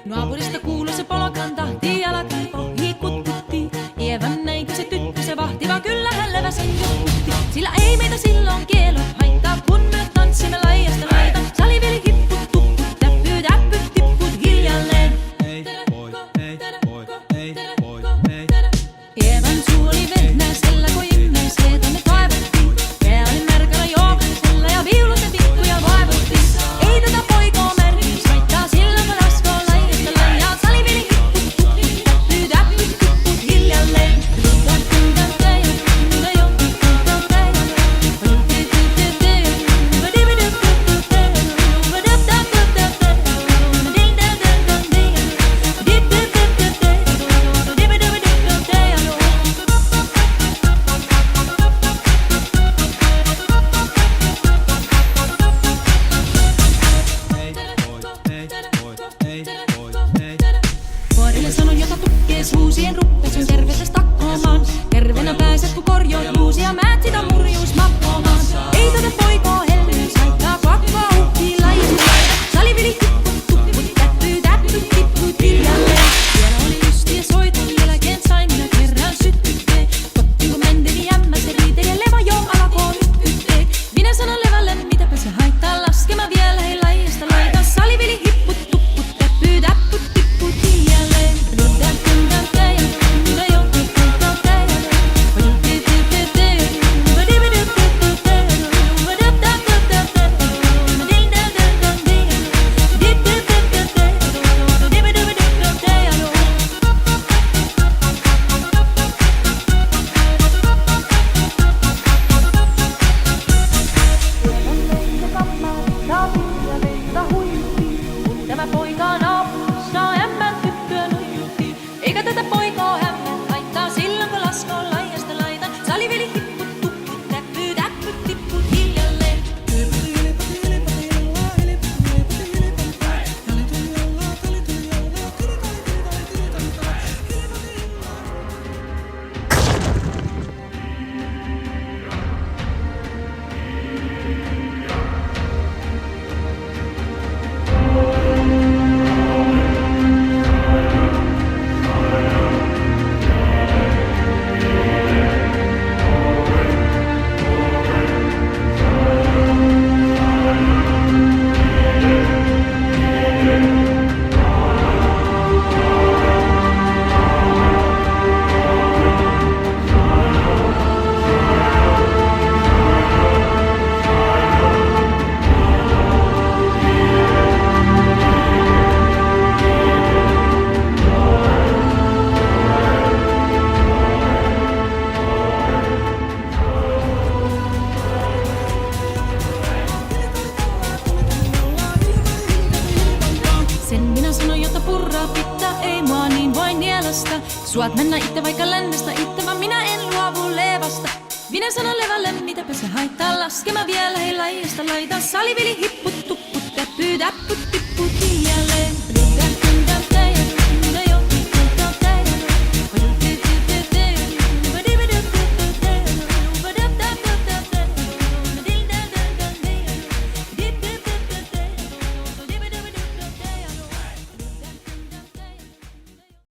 Naapurista kuului se polkan tahti, jalkipo hiikutti. Ievan näinkö se tyttö, se vahtiva, kyllä hän leväsi juttutti. Sillä ei meitä silloin kielot haittaa, kun me tanssimme laijasta laitaan. Saliveli hipput, tupput, täppyt, äppyt, tipput hiljalleen. Ievan suu oli vehnäisellä, kun ihmeeseen tonne kaivettiin. Pää oli märkänä jokaisella ja viulut ja tikkuja vaivuttiin. Ei tätä poikoo märkys haittaa, silloin kun laskoo laijasta laijaa. Saliveli hipput, tupput, täppyt, äppyt, tipput hiljalleen. Vuorille sanon, jota tukkee suusien ruppesun tervetes takkoomaan. Terveenä pääset, kun korjoit luusia, määt sitä murjuus mappomaan. Ei tätä poikoo hellyys haittaa, pakkoa uhkii lajista. Salivili hipput, tupput, täppyt, äppyt, tipput hiljalleen. Vielä oli ystiä soiton jälkeen, sain minä kerran syttyttee. Kotti kun mentiin jämmä, se riitelee leva jo alakoon yhteen. Minä sanon levälle, mitäpä se haittaa, laskema vielä hei lajista laita. Salivili hipput, tupput, täppyt, äppyt, tipput hiljalleen. Tämä poika on apussa, ämmän tyttöön ujutti. Eikä tätä poikoo hämmän haittaa, silloin kun laskoo laijasta laitan. Saliveli hipput, tupput, täppyt, äppyt, tipput hiljalleen. Sen minä sanon, jotta purraa pitää, ei mua niin voi nielasta. Suot mennä itse vaikka lännestä itse, vaan minä en luovu levasta. Minä sanon levälle, mitäpä se haittaa, laskema vielä hei laijasta laita. Salivili hipput, tupput, täppyt, äppyt, tipput.